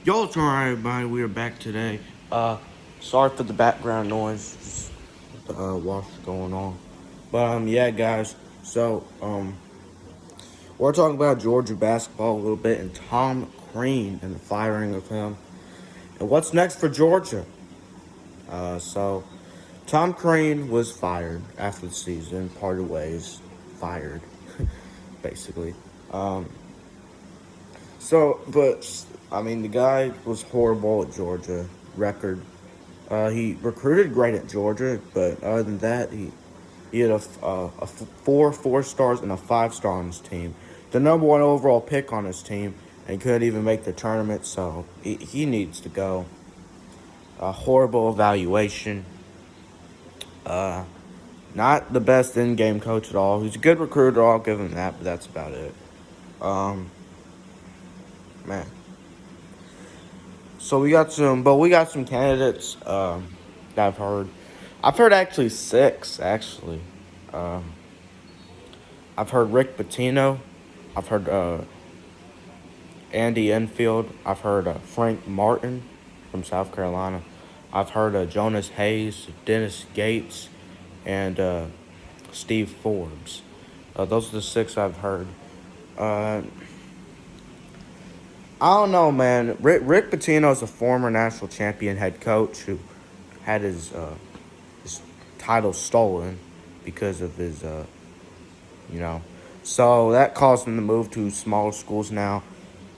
Yo, what's going on, everybody? We are back today. Sorry for the background noise, just what's going on. But yeah, guys. We're talking about Georgia basketball a little bit and Tom Crean and the firing of him and what's next for Georgia. So Tom Crean was fired after the season, parted ways, fired, basically. Um, but I mean, the guy was horrible at Georgia. Record. He recruited great at Georgia, but other than that, he had four stars and a 5-star on his team, the number one overall pick on his team, and couldn't even make the tournament. So he needs to go. A horrible evaluation. Not the best in-game coach at all. He's a good recruiter. I'll give him that, but that's about it. Um, man. So we got some candidates that I've heard. I've heard actually 6 actually. Um, I've heard Rick Pitino. I've heard Andy Enfield. I've heard Frank Martin from South Carolina. I've heard Jonas Hayes, Dennis Gates, and Steve Forbes. Those are the 6 I've heard. Uh, I don't know, man. Rick Pitino is a former national champion head coach who had his title stolen because of his you know. So that caused him to move to smaller schools now.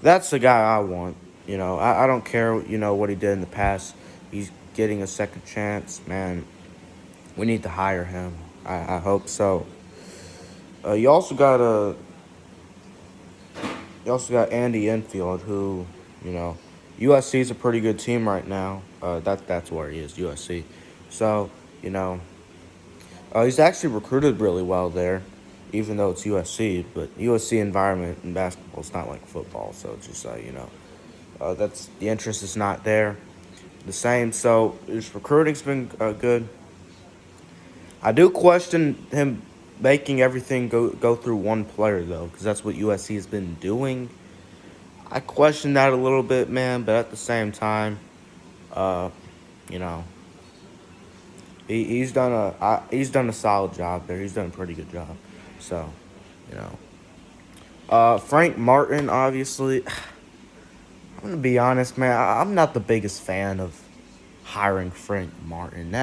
That's the guy I want. I don't care, what he did in the past. He's getting a second chance, man. We need to hire him. I hope so. You also got Andy Enfield, who, you know, USC is a pretty good team right now. That's where he is, USC. So, you know, he's actually recruited really well there, even though it's USC. But USC environment in basketball is not like football, so it's just that's the interest is not there. The same. So his recruiting's been good. I do question him making everything go through one player though, because that's what USC has been doing. I question that a little bit, man. But at the same time, uh, you know, he's done a solid job there. He's done a pretty good job. So, you know, Frank Martin, obviously. I'm gonna be honest, man. I'm not the biggest fan of hiring Frank Martin.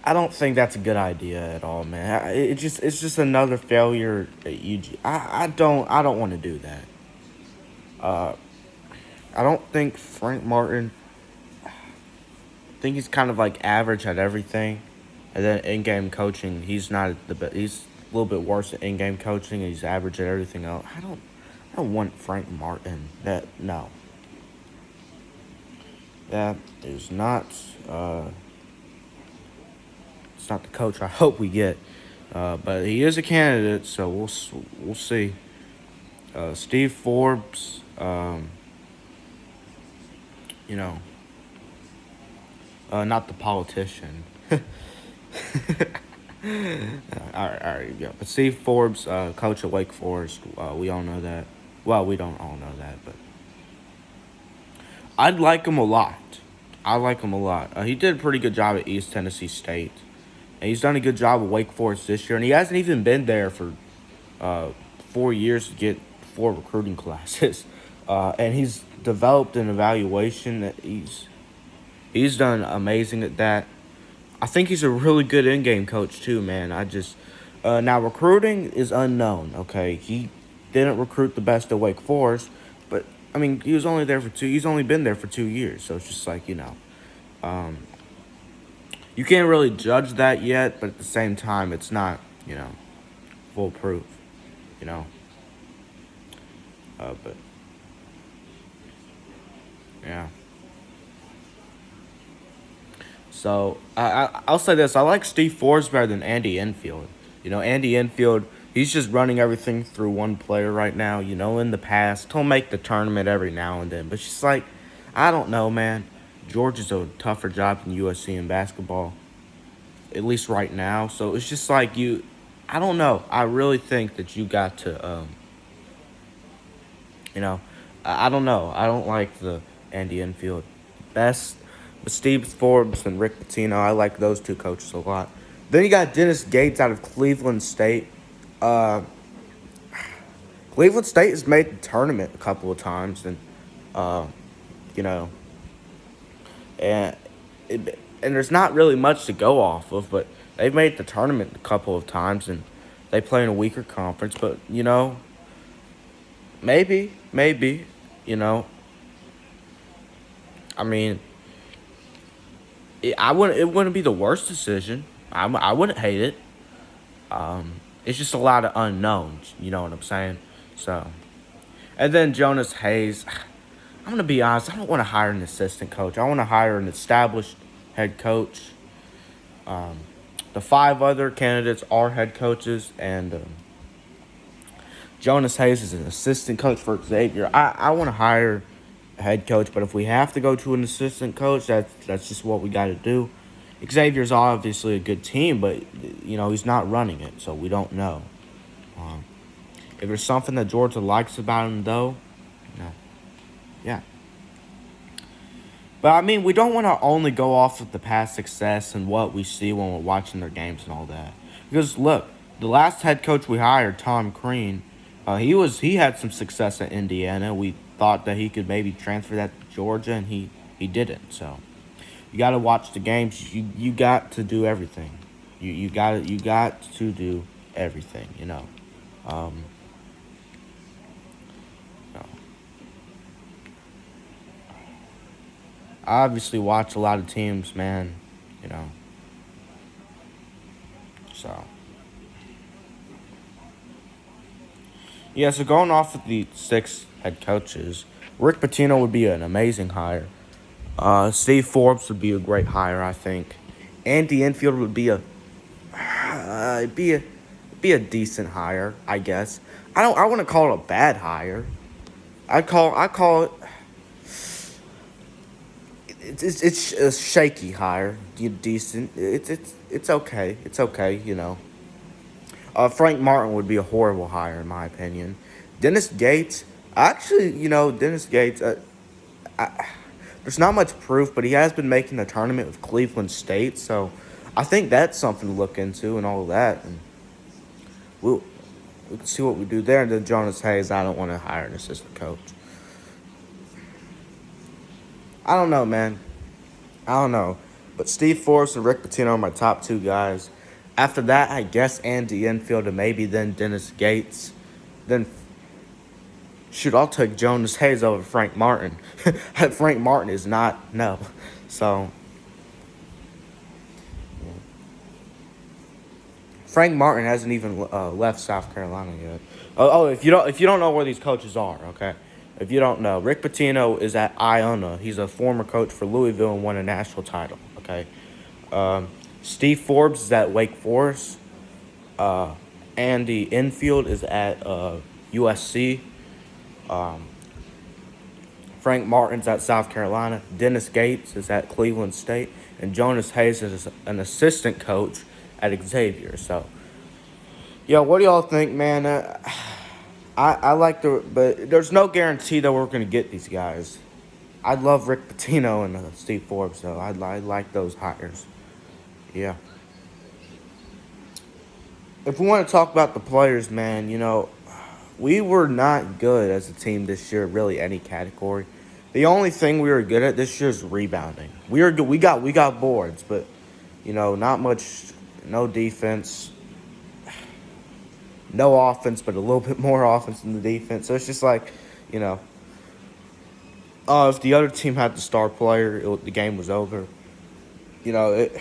I don't think that's a good idea at all, man. It's just another failure at UG. I don't want to do that. Uh, I don't think Frank Martin. I think he's kind of like average at everything, and then in-game coaching, he's not the best. He's a little bit worse at in-game coaching, and he's average at everything else. I don't want Frank Martin. That no. That is not. It's not the coach I hope we get. But he is a candidate, so we'll see. Steve Forbes, you know, not the politician. All right, yeah. But Steve Forbes, coach at Wake Forest, we all know that. Well, we don't all know that, but I'd like him a lot. I like him a lot. He did a pretty good job at East Tennessee State. And he's done a good job at Wake Forest this year, and he hasn't even been there for uh, 4 years to get 4 recruiting classes. And he's developed an evaluation that he's done amazing at that. I think he's a really good in-game coach too, man. Now recruiting is unknown. Okay, he didn't recruit the best at Wake Forest, but I mean he was only there for 2. He's only been there for 2 years, so it's just like um, you can't really judge that yet. But at the same time, it's not foolproof. You know, but yeah. So I'll say this: I like Steve Forbes better than Andy Enfield. Andy Enfield, he's just running everything through one player right now. In the past, he'll make the tournament every now and then, but it's just like, I don't know, man. Georgia's a tougher job than USC in basketball, at least right now. So it's just like I don't know. I really think that you got to, you know, I don't know. I don't like the Andy Enfield best. But Steve Forbes and Rick Pitino, I like those two coaches a lot. Then you got Dennis Gates out of Cleveland State. Uh, Cleveland State has made the tournament a couple of times, and uh, you know, and and there's not really much to go off of, but they've made the tournament a couple of times, and they play in a weaker conference. But maybe, you know, I mean, it wouldn't be the worst decision. I wouldn't hate it. It's just a lot of unknowns. You know what I'm saying? So, and then Jonas Hayes. I'm gonna be honest. I don't want to hire an assistant coach. I want to hire an established head coach. The five other candidates are head coaches, and Jonas Hayes is an assistant coach for Xavier. I want to hire a head coach, but if we have to go to an assistant coach, that's just what we got to do. Xavier's obviously a good team, but he's not running it, so we don't know. Um, if there's something that Georgia likes about him, though, no, yeah. But I mean, we don't want to only go off of the past success and what we see when we're watching their games and all that. Because look, the last head coach we hired, Tom Crean, he had some success at Indiana. We thought that he could maybe transfer that to Georgia, and he didn't. So you got to watch the games. You got to do everything. You got to do everything. Um, you know. I obviously watch a lot of teams, man. You know, so yeah. So going off of the six head coaches, Rick Pitino would be an amazing hire. Steve Forbes would be a great hire, I think. Andy Enfield would be a decent hire, I guess. I want to call it a bad hire. I call it it's a shaky hire. Decent. It's okay. It's okay. Frank Martin would be a horrible hire in my opinion. Dennis Gates, actually, Dennis Gates. There's not much proof, but he has been making the tournament with Cleveland State, so I think that's something to look into and all of that. And we'll we can see what we do there. And then Jonas Hayes, I don't want to hire an assistant coach. I don't know, man. I don't know. But Steve Forbes and Rick Pitino are my top two guys. After that, I guess Andy Enfield and maybe then Dennis Gates. Then, shoot, I'll take Jonas Hayes over Frank Martin. Frank Martin is not, no. So, Frank Martin hasn't even left South Carolina yet. If you don't know where these coaches are, okay. If you don't know, Rick Pitino is at Iona. He's a former coach for Louisville and won a national title. Okay. Steve Forbes is at Wake Forest. Andy Enfield is at USC. Frank Martin's at South Carolina. Dennis Gates is at Cleveland State. And Jonas Hayes is an assistant coach at Xavier. So, yeah, what do y'all think, man? I like but there's no guarantee that we're going to get these guys. I love Rick Pitino and Steve Forbes, though. I like those hires. Yeah. If we want to talk about the players, man, we were not good as a team this year, really any category. The only thing we were good at this year is rebounding. We were good. We got boards, but not much. No defense. No offense, but a little bit more offense than the defense. So it's just like, if the other team had the star player, the game was over. We don't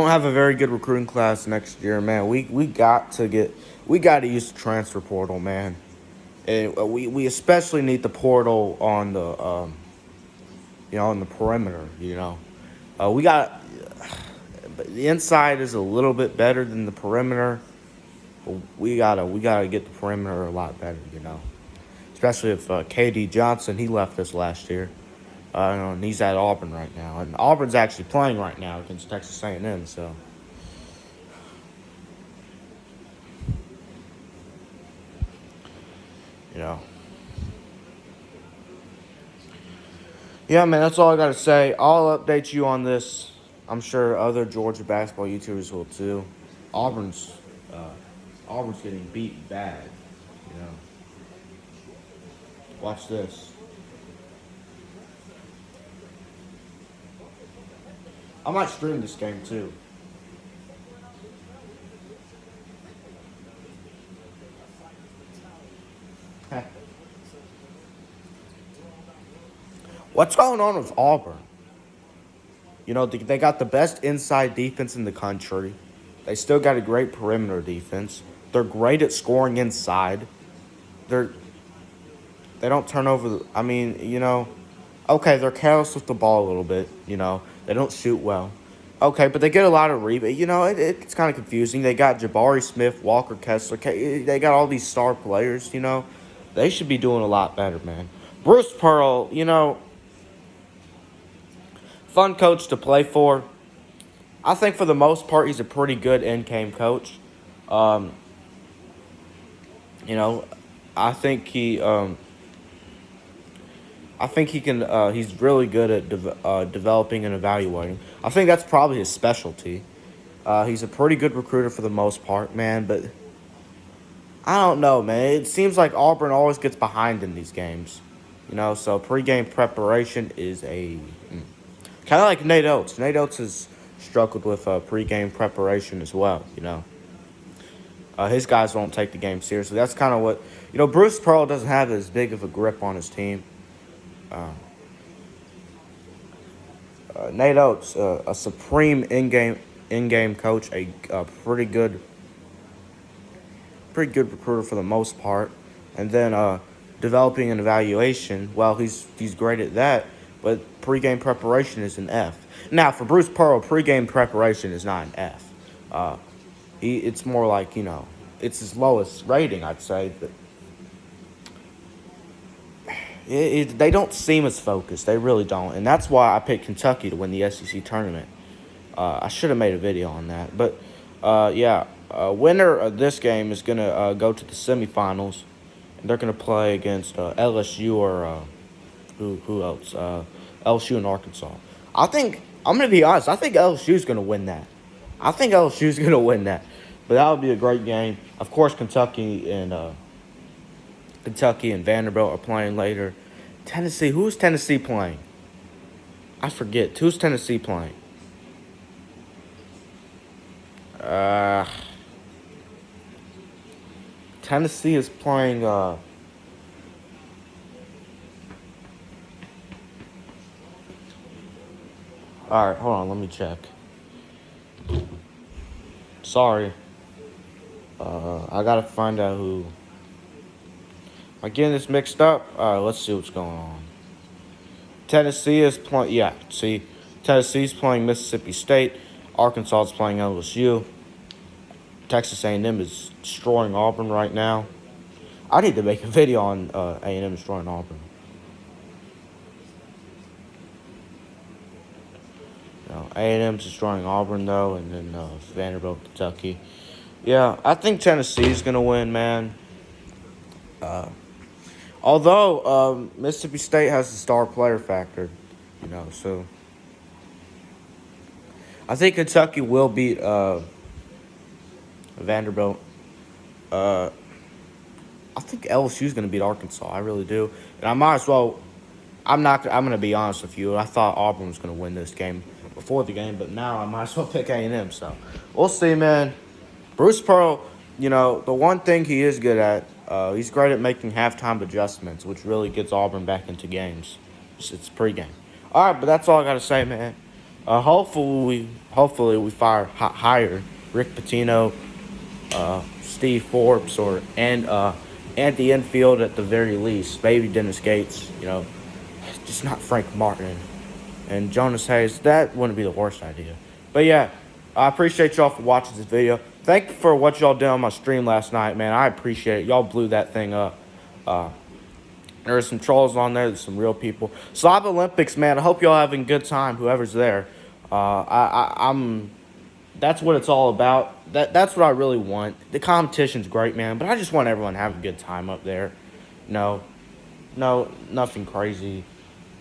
have a very good recruiting class next year, man. We got to use the transfer portal, man. And we especially need the portal on the on the perimeter. We got the inside is a little bit better than the perimeter, but we gotta get the perimeter a lot better. Especially if KD Johnson, he left us last year. And he's at Auburn right now, and Auburn's actually playing right now against Texas A&M. So, You know. Yeah, man, that's all I got to say. I'll update you on this. I'm sure other Georgia basketball YouTubers will too. Auburn's uh, Auburn's getting beat bad. You know. Watch this. I might stream this game too. What's going on with Auburn? You know, they got the best inside defense in the country. They still got a great perimeter defense. They're great at scoring inside. They're they don't turn over. I mean, you know, okay, they're careless with the ball a little bit. You know, they don't shoot well. Okay, but they get a lot of rebounds. You know, it's kind of confusing. They got Jabari Smith, Walker Kessler. They got all these star players. You know, they should be doing a lot better, man. Bruce Pearl, you know, fun coach to play for. I think for the most part, he's a pretty good in-game coach. Um, you know, I think he, I think he can. He's really good at developing and evaluating. I think that's probably his specialty. He's a pretty good recruiter for the most part, man. But I don't know, man. It seems like Auburn always gets behind in these games. You know, so pregame preparation is a kind of like Nate Oates. Nate Oates has struggled with pregame preparation as well. You know, his guys won't take the game seriously. That's kind of what you know. Bruce Pearl doesn't have as big of a grip on his team. Uh, Nate Oates, a supreme in-game coach, a pretty good recruiter for the most part, and then developing an evaluation. Well, he's great at that, but pregame preparation is an F. Now for Bruce Pearl, pregame preparation is not an F. Uh, it's more like, you know, it's his lowest rating, I'd say. But they don't seem as focused. They really don't, and that's why I picked Kentucky to win the SEC tournament. I should have made a video on that, but yeah, winner of this game is gonna go to the semifinals, and they're gonna play against LSU or who else? LSU and Arkansas. I think I'm gonna be honest. I think LSU's gonna win that. I think LSU's gonna win that, but that would be a great game. Of course, Kentucky and Vanderbilt are playing later. Tennessee, who's Tennessee playing? I forget. Who's Tennessee playing? Uh, Tennessee is playing. All right, hold on. Let me check. Sorry. I gotta find out who. Am I getting this mixed up? All right, let's see what's going on. Tennessee is playing. Yeah, see, Tennessee's playing Mississippi State. Arkansas is playing LSU. Texas A&M is destroying Auburn right now. I need to make a video on A&M destroying Auburn. You know, A&M's destroying Auburn though, and then Vanderbilt, Kentucky. Yeah, I think Tennessee's gonna win, man. Although Mississippi State has the star player factor, you know, so I think Kentucky will beat Vanderbilt. I think LSU's going to beat Arkansas. I really do, and I might as well. I'm not. I'm going to be honest with you. I thought Auburn was going to win this game before the game, but now I might as well pick A&M. So we'll see, man. Bruce Pearl, you know, the one thing he is good at, he's great at making halftime adjustments, which really gets Auburn back into games. It's pregame. All right, but that's all I got to say, man. Hopefully we hire Rick Pitino, Steve Forbes, or Andy Enfield at the very least. Maybe Dennis Gates, you know, just not Frank Martin and Jonas Hayes. That wouldn't be the worst idea. But yeah, I appreciate y'all for watching this video. Thank you for what y'all did on my stream last night, man. I appreciate it. Y'all blew that thing up. There were some trolls on there. There's some real people. Slav Olympics, man. I hope y'all having a good time, whoever's there. I'm. That's what it's all about. That's what I really want. The competition's great, man. But I just want everyone to have a good time up there. No, no, nothing crazy.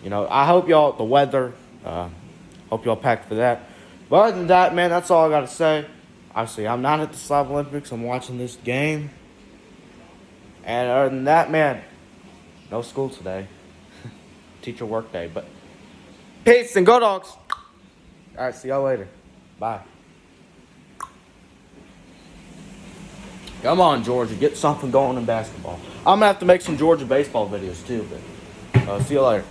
I hope y'all, the weather, hope y'all packed for that. But other than that, man, that's all I got to say. Obviously, I'm not at the Slav Olympics. I'm watching this game. And other than that, man, no school today. Teacher work day. But peace and go dogs. All right, see y'all later. Bye. Come on, Georgia. Get something going in basketball. I'm going to have to make some Georgia baseball videos, too. But see you later.